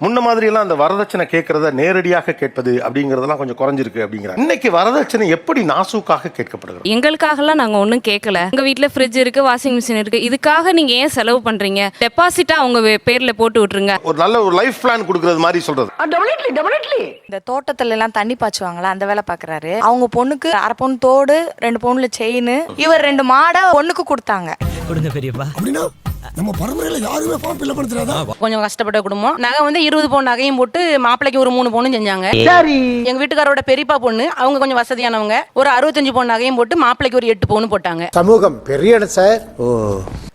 முன்ன மாதிரி எல்லாம் அந்த வரதட்சணை கேட்கறத நேரடியாக கேட்பது அப்படிங்கறதெல்லாம் கொஞ்சம் குறைஞ்சிருக்கு அப்படிங்கிறாங்க. இன்னைக்கு வரதட்சணை எப்படி நாசூக்காக கேட்கப்படுகிறது? எங்களுக்காகலாம் நாங்க ஒன்றும் கேட்கல. எங்க வீட்டுல ஃப்ரிட்ஜ் இருக்கு, வாஷிங் மிஷின் இருக்கு. இதுக்காக நீங்க ஏன் செலவு பண்றீங்க? டெபாசிட்டா உங்க பேர்ல போட்டு விட்டுருங்க. ஒரு நல்ல ஒரு லைஃப் பிளான் கொடுக்கறது மாதிரி சொல்றது. இந்த தோட்டத்துல எல்லாம் தண்ணி பாய்ச்சுவாங்களா, அந்த வேலை பாக்குறாரு. அவங்க பொண்ணுக்கு 1/2 பவுன் தோடு, 2 பவுன்ல செயின், இவர் 2 மாடை பொண்ணுக்கு கொடுத்தாங்க. கொடுங்க பெரியப்பா. அப்படின்னா நம்ம பரம்பரையில யாருமே ஃபார்ம் ஃபில் பண்ண கொஞ்சம் கஷ்டப்பட்ட குடும்பம். நகை வந்து 20 பவுன் நகையும் போட்டு மாப்பிளைக்கு ஒரு 3 பவுனும் செஞ்சாங்க. எங்க வீட்டுக்காரோட பெரியப்பா பொண்ணு, அவங்க கொஞ்சம் வசதியானவங்க, ஒரு 65 பவுன் நகையும் போட்டு மாப்பிளைக்கு ஒரு 8 பவுன் போட்டாங்க. சமூகம் பெரிய இடம் சார்.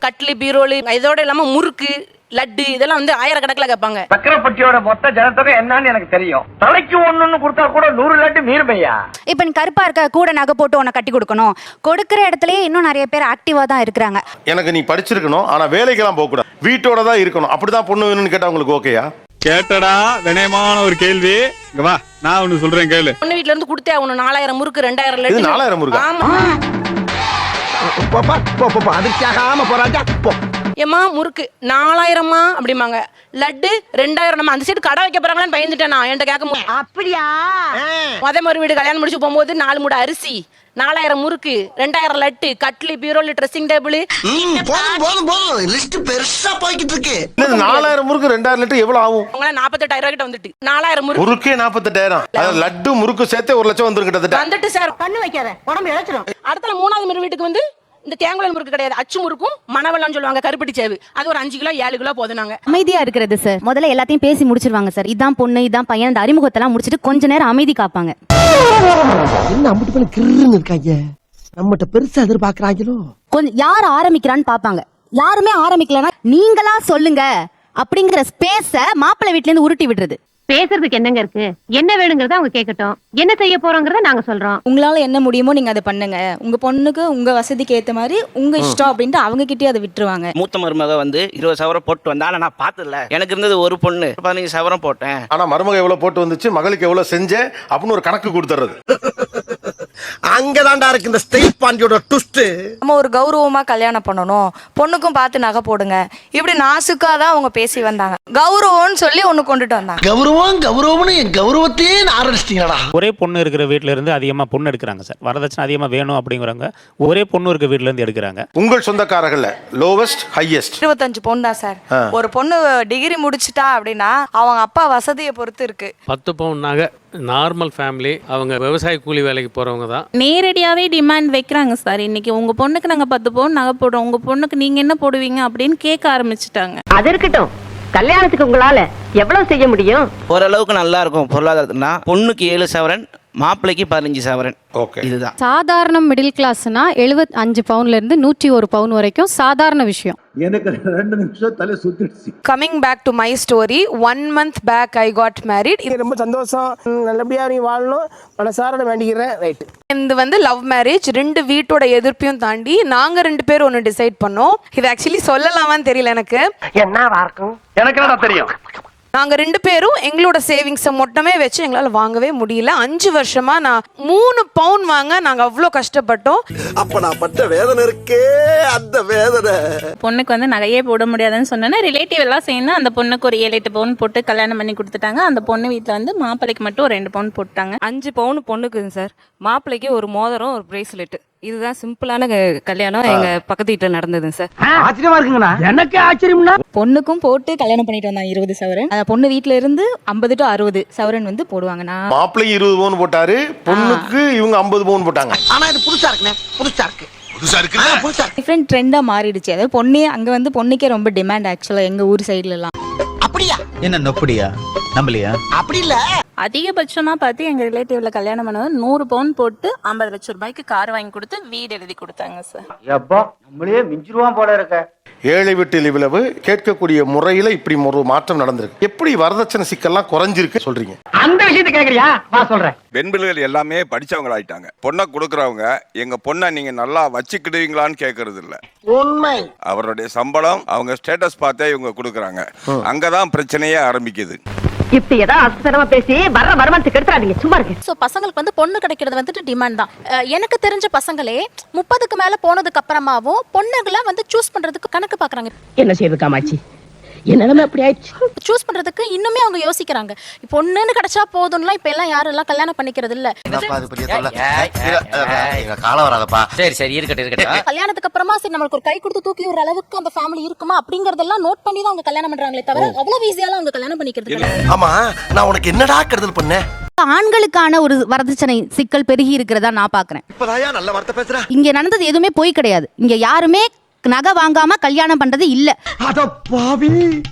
கட்லி, பீரோலு, இதோட இல்லாம முறுக்கு, லட்டு இதெல்லாம் வந்து 1000 கணக்குல கேட்பாங்க. சக்கரப்பட்டியோட மொத்த ஜனத்தொகை என்னன்னு எனக்கு தெரியும். தலைக்கு ஒண்ணு கொடுத்தா கூட 100 லட்டு மீறுமையா? இப்ப நீ கருப்பா இருக்க, கூட நகை போட்டு உன்னை கட்டி கொடுக்கணும். கொடுக்கற இடத்துலயே இன்னும் நிறைய பேர் ஆக்டிவா தான் இருக்கிறாங்க. எனக்கு நீ படிச்சிருக்கணும், ஆனா வேலைக்கெல்லாம் போக கூடாது, வீட்டோட தான் இருக்கணும், அப்படிதான் பொண்ணு வேணும்னு கேட்டா உங்களுக்கு ஓகேயா? கேட்டடா வினயமான ஒரு கேள்வி. இங்க வா, நான் ஒன்னு சொல்றேன் கேளு. பொண்ணு வீட்ல இருந்து கொடுத்தே ஆகணும். 4000 முறுக்கு, 2000 இது லட்டு. 4000 முறுக்கா? ஆமா. அதிர்ச்சியாகாம போறாஜா. ஏமா முறுக்கு 4000மா அப்படிம்பாங்க. லட்டு 2000. நம்ம அந்த சைடு கடை வைக்க போறாங்களான்னு பயந்துட்டேன் நான். என்கிட்ட கேட்க அப்படியா? அதே மாதிரி வீடு கல்யாணம் முடிச்சு போகும்போது 4 மூடை அரிசி, 4000 முறுக்கு, 2000 லட்டு, கட்லி, பீரோல், ட்ரெஸ்ஸிங் டேபிள். போதும் லிஸ்ட் பெருசா போய்கிட்டு இருக்கு. 4000 முறுக்கு 2000 லிட்டர் எவ்வளவு ஆகும்? 48000 கிட்ட வந்துட்டு. 4000 முறுக்கு முறுக்கே 48000. அதாவது லட்டு முறுக்கு சேர்த்து 1 லட்சம் வந்துரும் கிட்டத்தட்ட. வந்துட்டு சார். கண்ணு வைக்காத, உடம்பு இழைச்சிடும். அடுத்த 3வது மீர் வீட்டுக்கு வந்து இந்த தேங்குழல் முறுக்கு கிடையாது, அச்சு முறுக்கும் மணவெல்லாம் சொல்லுவாங்க, கருப்பட்டி சேவு. அது ஒரு 5 கிலோ 7 கிலோ போதுனாங்க. அமைதியா இருக்கிறது சார். முதல்ல எல்லாத்தையும் பேசி முடிச்சிருவாங்க சார். இதான் பொண்ணு, இதான் பையன், அந்த அறிமுகத்தெல்லாம் முடிச்சிட்டு கொஞ்ச நேரம் அமைதி காப்பாங்க. என்ன அம்பிட்டு பண்ண கிருன்னு இருக்காங்க. நம்மகிட்ட பெருசா எதிர்பார்க்கறாங்களோ. கொஞ்சம் யார் ஆரம்பிக்கிறான்னு பாப்பாங்க. யாருமே ஆரம்பிக்கலன்னா நீங்களா சொல்லுங்க அப்படிங்கிற ஸ்பேஸ மாப்பிள்ளை வீட்ல இருந்து உருட்டி விடுறது. பேசுறதுக்கு என்னங்க இருக்கு? என்ன வேணுங்கிறத அவங்க கேட்கட்டும், என்ன செய்ய போறோங்கிறத நாங்க சொல்றோம். உங்களால என்ன முடியுமோ நீங்க அதை பண்ணுங்க. உங்க பொண்ணுக்கு உங்க வசதிக்கு ஏத்த மாதிரி உங்க இஷ்டம் அப்படின்ட்டு அவங்க கிட்டே அதை விட்டுருவாங்க. மூத்த மருமக வந்து 20 சவரம் போட்டு வந்தா, ஆனா நான் பார்த்ததில்ல. எனக்கு இருந்தது ஒரு பொண்ணு, 15 சவரம் போட்டேன். ஆனா மருமக எவ்வளவு போட்டு வந்துச்சு, மகளுக்கு எவ்வளவு செஞ்சேன் அப்படின்னு ஒரு கணக்கு கொடுத்துறது. அங்கதான்டா இருக்கு இந்த ஸ்டேட் பாண்டியோட ட்விஸ்ட். நம்ம ஒரு கௌரவமா கல்யாணம் பண்ணணும், பொண்ணுக்கும் பார்த்து நகை போடுங்க, இப்படி நாசுக்கா தான் அவங்க பேசி வந்தாங்க. கௌரவம்னு சொல்லி ஒண்ணு கொண்டுட்டு வந்தாங்க. கௌரவம்னு என் கௌரவத்தையே ஆரம்பிச்சிட்டீங்களா? ஒரே பொண்ணு இருக்கிற வீட்ல இருந்து அதிகமா பொண்ணு எடுக்கிறாங்க சார். வரதட்சணை அதிகமா வேணும் அப்படிங்கிறவங்க ஒரே பொண்ணு இருக்க வீட்ல இருந்து எடுக்கிறாங்க. உங்கள் சொந்தக்காரர்கள்ல லோவஸ்ட் ஹையஸ்ட் 25 பவுன் தான் சார். ஒரு பொண்ணு டிகிரி முடிச்சிட்டா அப்படின்னா அவங்க அப்பா வசதியை பொறுத்து இருக்கு. 10 பவுன் நகை. நார்மல் ஃபேமிலி, அவங்க விவசாய கூலி வேலைக்கு போறவங்க தான். நேரடியாவே டிமாண்ட் வைக்கிறாங்க சார். இன்னைக்கு உங்க பொண்ணுக்கு நாங்க 10 பவுன் நகை போடுறோம், உங்க பொண்ணுக்கு நீங்க என்ன போடுவீங்க அப்படின்னு கேட்க ஆரம்பிச்சுட்டாங்க. அது இருக்கட்டும், கல்யாணத்துக்கு உங்களால எவ்வளவு செய்ய முடியும்? ஓரளவுக்கு நல்லா இருக்கும் பொருளாதாரத்துனா. பொண்ணுக்கு 7 சவரன், மாப்பிளைக்கு 15 சவரன். ஓகே, இதுதான் சாதாரண மிடில் கிளாஸ்னா 75 பவுன்ல இருந்து 101 பவுன் வரைக்கும் சாதாரண விஷயம். எனக்கு 2 நிமிஷம் தலை சுத்திடுச்சு. Coming back to my story, 1 month back I got married. ரொம்ப சந்தோஷம், நல்லபடியா நீ வாழணும், மனசார வேண்டிக்கிறேன். ரைட். இது வந்து லவ் மேரேஜ். 2 வீட்டோட எதிர்ப்பையும் தாண்டி நாங்க 2 பேர் ஒன்னு டிசைட் பண்ணோம். இது ஆக்சுவலி சொல்லலாமான்னு தெரியல எனக்கு. என்னவா இருக்கும் எனக்கு என்ன தெரியும். நாங்க 2 பேரும் எங்களோட சேவிங்ஸை மொத்தமே வச்சு எங்களால வாங்கவே முடியல. 5 வருஷமா நான் 3 பவுன் வாங்க நாங்க அவ்வளோ கஷ்டப்பட்டோம். அப்ப நான் பட்ட வேதனை இருக்கே, அந்த வேதனை. பொண்ணுக்கு வந்து நகையே போட முடியாதுன்னு சொன்னா ரிலேட்டிவ் எல்லாம் சேர்ந்து அந்த பொண்ணுக்கு ஒரு 7-8 பவுன் போட்டு கல்யாணம் பண்ணி கொடுத்துட்டாங்க. அந்த பொண்ணு வீட்டுல வந்து மாப்பிள்ளைக்கு மட்டும் ஒரு 2 பவுன் போட்டாங்க. 5 பவுன் பொண்ணுக்குங்க சார். மாப்பிள்ளைக்கு ஒரு மோதிரம், ஒரு பிரேஸ்லெட். இதுதான் சிம்பிளான கல்யாணம் எங்க பக்கத்து வீட்டுல நடந்தது சார். ஆச்சரியமா இருக்குங்கண்ணா. எனக்கு ஆச்சரியம்னா பொண்ணுக்கும் போட்டு கல்யாணம் பண்ணிட்டு வந்தாங்க 20 சவரன். பொண்ணு வீட்டுல இருந்து 50 to 60 சவரன் வந்து போடுவாங்க. நான் மாப்பிள்ளை 20 பவுன் போட்டாரு, பொண்ணுக்கு இவங்க 50 பவுன் போட்டாங்க. ஆனா இது புதுசா இருக்குனே, புதுசா இருக்கு. டிஃபரெண்ட் ட்ரெண்டா மாறிடுச்சு. அதாவது பொண்ணே அங்க வந்து பொண்ணுக்கே ரொம்ப டிமாண்ட் ஆக்சுவலா எங்க ஊர் சைடுல எல்லாம். அப்படியா? என்ன நொப்படியா? நம்பலையா? அப்படி இல்ல. அதிகபட்சமா பார்த்து எங்க ரிலேட்டிவ்ல கல்யாணம் பண்ணது 100 பவுன் போட்டு 50 லட்சம் ரூபாய்க்கு கார் வாங்கி கொடுத்து வீடு எழுதி கொடுத்தாங்க சார். எப்பா நம்மளே மிஞ்சிருவான் போல இருக்க. ஏழை வீட்டில் இவ்வளவு கேட்கக்கூடிய முறையில இப்படி ஒரு மாற்றம் நடந்திருக்கு. எப்படி வரதட்சணை சிக்கல்லாம் குறைஞ்சிருக்கு சொல்றீங்க? அந்த விஷயத்தை கேக்குறியா? வா சொல்றேன். பெண் பிள்ளைகள் எல்லாமே படிச்சவங்களாயிட்டாங்க. பொண்ணை கொடுக்கறவங்க எங்க பொண்ணை நீங்க நல்லா வச்சுக்கிடுவீங்களான்னு கேட்கறது இல்ல. உண்மை. அவருடைய சம்பளம், அவங்க ஸ்டேட்டஸ் பார்த்தே இவங்க கொடுக்கறாங்க. அங்கதான் பிரச்சனையே ஆரம்பிக்குது. இப்ப ஏதாவது அசரமா பேசி வர்ற வருமானத்துக்கு எடுத்துறாதீங்க, சும்மா இருக்கு. சோ பசங்களுக்கு வந்து பொண்ணு கிடைக்கிறது வந்துட்டு டிமாண்ட் தான். எனக்கு தெரிஞ்ச பசங்களே 30க்கு மேல போனதுக்கு அப்புறமாவும் பொண்ணுகளை வந்து சூஸ் பண்றதுக்கு கணக்கு பாக்குறாங்க. என்ன செய்யுது காமாட்சி? என் நிலைமை அப்படி ஆயிடுச்சு. சூஸ் பண்றதுக்கு இன்னுமே அவங்க யோசிக்கிறாங்க. பொண்ணுன்னு கிடைச்சா போதும்லாம் இப்ப எல்லாம் யாரும் எல்லாம் கல்யாணம் பண்ணிக்கிறது இல்ல. காலம் வராதப்பா. சரி இருக்கட்டும் கல்யாணத்துக்கு அப்புறமா சரி நம்மளுக்கு ஒரு கை கொடுத்து தூக்கி ஒரு அளவுக்கு அந்த ஃபேமிலி இருக்குமா அப்படிங்கறதெல்லாம் நோட் பண்ணி தான் அவங்க கல்யாணம் பண்றாங்களே தவிர அவ்வளவு ஈஸியால அவங்க கல்யாணம் பண்ணிக்கிறது இல்ல. ஆமா, நான் உனக்கு என்னடா கெடுதல் பண்ணேன்? ஆண்களுக்கான ஒரு வரதட்சணை சிக்கல் பெருகி இருக்கிறதா நான் பாக்குறேன். இப்பதாயா நல்ல வார்த்தை பேசுற. இங்க நடந்தது எதுவுமே போய் கிடையாது. இங்க யாருமே நகை வாங்காம கல்யாணம் பண்றது இல்ல. அட பாவி,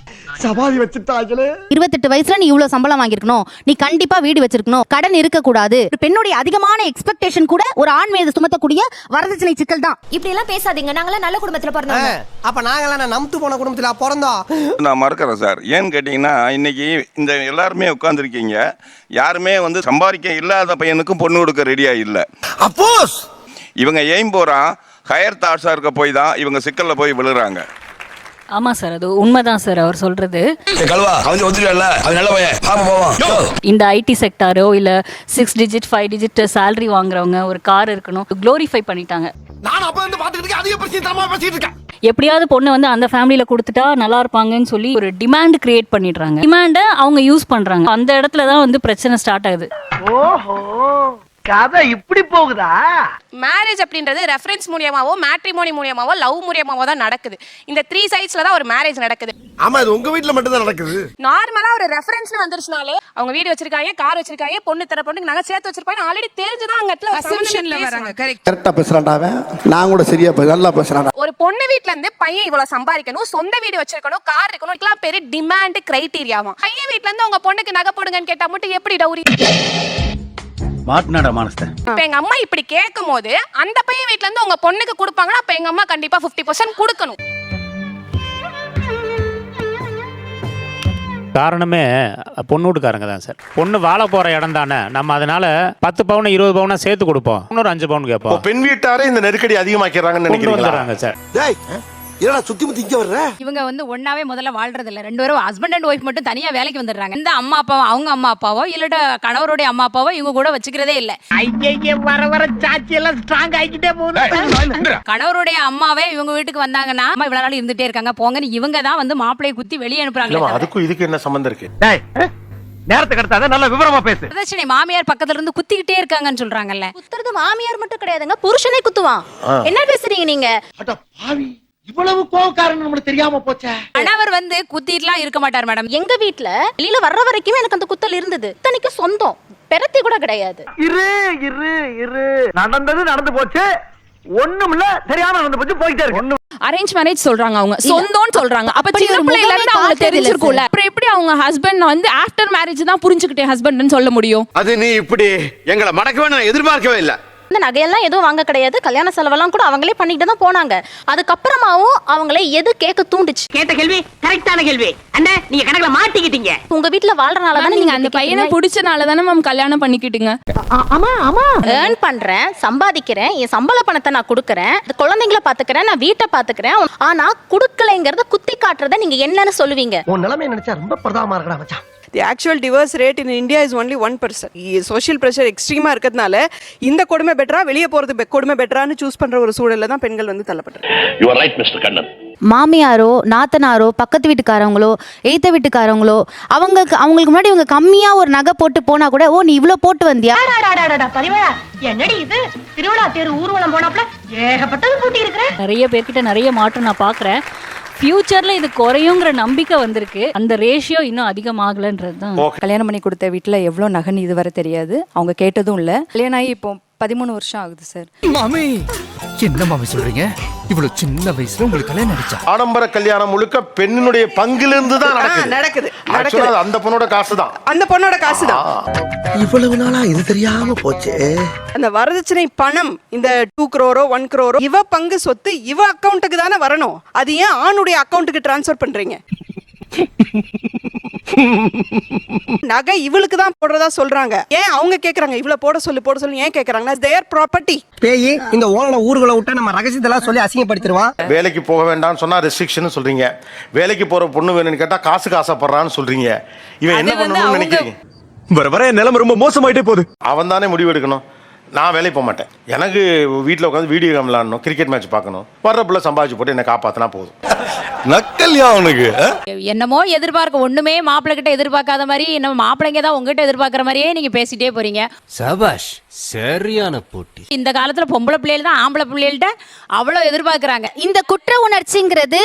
சவாரி வச்சுட்டாங்களே. 28 வயசுல நீ இவ்வளவு சம்பளம் வாங்கிருக்கணும், நீ கண்டிப்பா வீடு வச்சிருக்கணும், கடன் இருக்க கூடாது. பெண்ணுடைய அதிகமான எக்ஸ்பெக்டேஷன் கூட ஒரு ஆண் மீது சுமத்தக்கூடிய வரதட்சணை சிக்கல் தான். இப்படி எல்லாம் பேசாதீங்க, நாங்களாம் நல்ல குடும்பத்துல பிறந்தவங்க. அப்ப நாங்களாம் நம்பு போன குடும்பத்துல பிறந்தோம். நான் மறக்கிறேன் சார். ஏன்னு கேட்டிங்கன்னா இன்னைக்கு இந்த எல்லாருமே உட்காந்துருக்கீங்க, யாருமே வந்து சம்பாதிக்க இல்லாத பையனுக்கும் பொண்ணு கொடுக்க ரெடியா இல்லை. அப்போஸ் இவங்க ஏன் போறான் ஹையர் தாட்ஸா இருக்க போய் தான் இவங்க சிக்கல்ல போய் விழுறாங்க. ஆமா சார், அது உண்மைதான் சார் அவர் சொல்றது. இந்த ஐடி செக்டாரோ இல்ல 6 டிஜிட் 5 டிஜிட் சேலரி வாங்குறவங்க ஒரு கார் இருக்கணும் க்ளோரிஃபை பண்ணிட்டாங்க. நான் அப்ப வந்து பாத்துக்கிட்டு அதிக பிரச்சனை தரமா பேசிட்டு இருக்கேன். எப்படியாவது பொண்ணு வந்து அந்த ஃபேமிலியில கொடுத்துட்டா நல்லா இருப்பாங்கன்னு சொல்லி ஒரு டிமாண்ட் கிரியேட் பண்ணிடுறாங்க. டிமாண்ட அவங்க யூஸ் பண்றாங்க. அந்த இடத்துல தான் வந்து பிரச்சனை ஸ்டார்ட் ஆகுது. ஓஹோ, கதை இப்படி போகுதா? மேரேஜ் அப்படின்றது ரெஃபரன்ஸ் மூலியமாவோ மேட்ரிமோனி மூலியமாவோ லவ் மூலியமாவோ தான் நடக்குது. இந்த 3 சைட்ஸ்ல தான் ஒரு மேரேஜ் நடக்குது. ஆமா, இது உங்க வீட்ல மட்டும் தான் நடக்குது. நார்மலா ஒரு ரெஃபரன்ஸ்னு வந்துருச்சுனாலே அவங்க வீடு வச்சிருக்காங்க, கார் வச்சிருக்காங்க, பொண்ணு தர பொண்ணுக்கு நகை சேர்த்து வச்சிருப்பாங்க, ஆல்ரெடி தெரிஞ்சுதான் அங்க இடத்துல அசம்ஷன்ல வராங்க. கரெக்டா பேசுறான்டா அவன். நான் கூட சரியா நல்லா பேசுறான்டா. ஒரு பொண்ணு வீட்ல இருந்து பையன் இவ்வளவு சம்பாதிக்கணும், சொந்த வீடு வச்சிருக்கணும், கார் இருக்கணும், இதெல்லாம் பேரு டிமாண்ட் கிரைட்டீரியாவா. பையன் வீட்ல இருந்து உங்க பொண்ணுக்கு நகை போடுங்கன்னு கேட்டா மட்டும் எப்படி டவுரி மாட்டினாடா மானஸ்த. இப்ப எங்க அம்மா இப்படி கேட்கும் போது அந்த பையன் வீட்ல இருந்து உங்க பொண்ணுக்கு கொடுப்பாங்கன்னா அப்ப எங்க அம்மா கண்டிப்பா 50% கொடுக்கணும். காரணமே பொண்ணு வீட்டுக்காரங்க தான் சார். பொண்ணு வாழ போற இடம் தானே, நம்ம அதனால 10 பவுன் 20 பவுனா சேர்த்து கொடுப்போம், இன்னொரு 5 பவுன் கேட்போம். பெண் வீட்டாரே இந்த நெருக்கடி அதிகமாக்கிறாங்கன்னு நினைக்கிறீங்களா சார்? என்னடா சுத்தி முத்தி இங்க வர்ற? இவங்க வந்து ஒண்ணாவே முதல்ல வாழ்றது இல்ல. 2 பேரும் ஹஸ்பண்ட் அண்ட் ஒய்ஃப் மட்டும் தனியா வேலைக்கு வந்துடுறாங்க. இந்த அம்மா அப்பாவோ அவங்க அம்மா அப்பாவோ இல்ல கணவருடைய அம்மா அப்பாவோ இவங்க கூட வச்சுக்கிறதே இல்ல. வர சாட்சி எல்லாம் ஸ்ட்ராங் ஆகிட்டே போகுது. கணவருடைய அம்மாவே இவங்க வீட்டுக்கு வந்தாங்கன்னா அம்மா இவ்வளவு நாள் இருந்துட்டே இருக்காங்க போங்கன்னு இவங்க தான் வந்து மாப்பிள்ளையை குத்தி வெளியே அனுப்புறாங்க. அதுக்கும் இதுக்கு என்ன சம்பந்தம் இருக்கு? நேரத்துக்கு அடுத்தாத நல்ல விவரமா பேசு. வரதட்சணை மாமியார் பக்கத்துல இருந்து குத்திக்கிட்டே இருக்காங்கன்னு சொல்றாங்கல்ல. குத்துறது மாமியார் மட்டும் கிடையாதுங்க, புருஷனே குத்துவான். என்ன பேசுறீங்க நீங்க? அட பாவி, இவ்வளவு கோவக்காரன் நம்மளுக்கு தெரியாம போச்சே. கணவர் வந்து குத்திட்டுலாம் இருக்க மாட்டார் மேடம். எங்க வீட்ல வெளியில வர்ற வரைக்குமே எனக்கு அந்த குத்தல் இருந்தது. தனிக்கு சொந்தம் பெரத்தி கூட கிடையாது. இரு நடந்தது நடந்து போச்சு, ஒண்ணுமில்ல, தெரியாம நடந்து போச்சு, போயிட்டே இருக்கு. அரேஞ்ச் மேரேஜ் சொல்றாங்க, அவங்க சொந்தம்னு சொல்றாங்க. அப்ப சின்ன பிள்ளையில இருந்து அவங்க தெரிஞ்சிருக்கும்ல. அப்புறம் எப்படி அவங்க ஹஸ்பண்ட் வந்து ஆஃப்டர் மேரேஜ் தான் புரிஞ்சுக்கிட்டே ஹஸ்பண்ட்னு சொல்ல முடியும்? அது நீ இப்படி எங்களை மடக்கவே நான் எதிர்பார்க்கவே இல்லை. இந்த நகையெல்லாம் எதுவும் வாங்க கிடையாது. கல்யாண செலவெல்லாம் கூட அவங்களே பண்ணிட்டு தான் போனாங்க. அதுக்கப்புறமாவும் அவங்களே எது கேட்க தூண்டுச்சு? கேட்ட கேள்வி கரெக்டான கேள்வி. அண்ணா, நீங்க கணக்குல மாட்டிக்கிட்டீங்க. உங்க வீட்ல வாழ்றனால தானே நீங்க அந்த பையனை பிடிச்சனால தானே மேம் கல்யாணம் பண்ணிக்கிட்டீங்க. ஆமா ஏர்ன் பண்றேன், சம்பாதிக்கிறேன், என் சம்பள பணத்தை நான் கொடுக்கறேன், குழந்தைங்களை பாத்துக்கிறேன், நான் வீட்டை பாத்துக்கிறேன். ஆனா குடுக்கலைங்கறத குத்தி காட்டுறத நீங்க என்னன்னு சொல்லுவீங்க? உன் நிலைமை நினைச்சா ரொம்ப பிரதாமா இருக்கடா மச்சான். The actual divorce rate in India is only 1%. Social pressure extreme இருக்கிறதுனால இந்த கொடுமை பெட்டரா வெளியே போறது கொடுமை பெட்டரான்னு சூஸ் பண்ற ஒரு சூழல்ல தான் பெண்கள் வந்து தள்ளப்படுறாங்க. You are right, Mr. Kannan. மாமியாரோ நாத்தனாரோ பக்கத்து வீட்டுக்காரங்களோ எய்த்த வீட்டுக்காரங்களோ அவங்களுக்கு முன்னாடி இவங்க கம்மியா ஒரு நகை போட்டு போனா கூட ஓ நீ இவ்ளோ போட்டு வந்தியா? என்னடி இது திருவிழா தேர் ஊர்வலம் போனாப்ல ஏகப்பட்டது கூட்டி இருக்கிற. நிறைய பேர்கிட்ட நிறைய மாற்றம் நான் பாக்குறேன். ஃபியூச்சர்ல இது குறையுங்கிற நம்பிக்கை வந்திருக்கு. அந்த ரேஷியோ இன்னும் அதிகமாகலன்றது தான். கல்யாணம் பண்ணி கொடுத்த வீட்டுல எவ்வளவு நகன் இதுவரை தெரியாது, அவங்க கேட்டதும் இல்ல. கல்யாணம் ஆகி இப்போ 13 வருஷம் ஆகுது சார். மாமி, என்ன மாமி சொல்றீங்க? இவ்வளவு சின்ன வயசுல உங்களுக்கு கல்யாணம் ஆயிடுச்சா? ஆடம்பர கல்யாணம் முழுக்க பெண்ணுடைய பங்கிலிருந்து தான் நடக்குது. அந்த பொண்ணோட காசு தான். அந்த பொண்ணோட காசு தான். இவ்வளவு நாளா இது தெரியாம போச்சு. அந்த வரதட்சணை பணம் இந்த 2 crore 1 crore இவ பங்கு சொத்து இவ அக்கவுண்ட்டுக்கு தானே வரணும். அது ஏன் ஆணுடைய அக்கவுண்ட்டுக்கு டிரான்ஸ்ஃபர் பண்றீங்க? நகை இவளுக்கு தான் போடுறதா சொல்றாங்க. ஏன் அவங்க கேக்குறாங்க இவ்வளவு போட சொல்லி ஏன் கேக்குறாங்கன்னா தேர் ப்ராப்பர்ட்டி. பேய் இந்த ஓன ஊர்களை விட்டா நம்ம ரகசியத்தெல்லாம் சொல்லி அசிங்கப்படுத்திடுவான். வேலைக்கு போக வேண்டாம்னு சொன்னா ரெஸ்ட்ரிக்ஷன் சொல்றீங்க. வேலைக்கு போற பொண்ணு வேணும்னு கேட்டா காசுக்கு ஆசைப்படுறான்னு சொல்றீங்க. இவன் என்ன பண்ணணும்னு நினைக்கிறீங்க? வர வர நிலைமை ரொம்ப மோசமாயிட்டே போகுது. அவன் தானே முடிவு எடுக்கணும். நான் வேலைக்கு போக மாட்டேன். எனக்கு வீட்டில் உட்காந்து வீடியோ கேம் விளாடணும், கிரிக்கெட் மேட்ச் பார்க்கணும், வர்ற பிள்ளை சம்பாதிச்சு போட்டு என்னை காப்பாற்றினா போதும். நக்கல்யா அவனுக்கு. என்னமோ எதிர்பார்க்க ஒண்ணுமே மாப்பிள்ளை கிட்ட எதிர்பார்க்காத மாதிரி நம்ம மாப்பிள்ளைங்க தான் உங்ககிட்ட எதிர்பார்க்கிற மாதிரியே நீங்க பேசிட்டே போறீங்க. சபாஷ், சரியான போட்டி. இந்த காலத்துல பொம்பளை பிள்ளைகள் தான் ஆம்பளை பிள்ளைகள்ட்ட அவ்வளவு எதிர்பார்க்கறாங்க. இந்த குற்ற உணர்ச்சிங்கிறது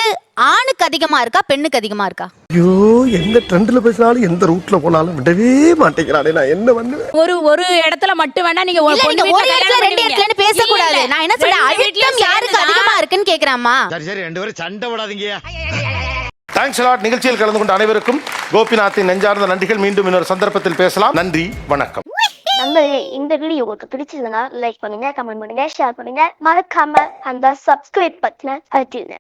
ஆணுக்கு அதிகமா இருக்கா பெண்ணுக்கு அதிகமா இருக்கா? ஐயோ, எந்த ட்ரெண்ட்ல பேசினாலும் எந்த ரூட்ல போனாலும் விடவே மாட்டேங்கிறானே, நான் என்ன பண்ணுவேன்? ஒரு இடத்துல மட்டும் வேணா நீங்க இல்ல, நீங்க ஒரு இடத்துல ரெண்டு இடத்துலன்னு பேசக்கூடாது. நான் என்ன சொல்றேன், அழுத்தம் யாருக்கு அதிகமா இருக்குன்னு கேக்குறாமா? சரி ரெண்டு பேரும் சண்டை போடாதீங்க. Thanks lot. நிகழ்ச்சியில் கலந்து கொண்ட அனைவருக்கும் கோபிநாத்தின் நெஞ்சார்ந்த நன்றிகள். மீண்டும் இன்னொரு சந்தர்ப்பத்தில் பேசலாம். நன்றி, வணக்கம். நண்பர்களே, இந்த வீடியோ உங்களுக்கு பிடிச்சதுன்னா லைக் பண்ணுங்க, கமெண்ட் பண்ணுங்க, ஷேர் பண்ணுங்க, மறக்காம அந்த சப்ஸ்கிரைப் பட்டனை அழுத்திடுங்க.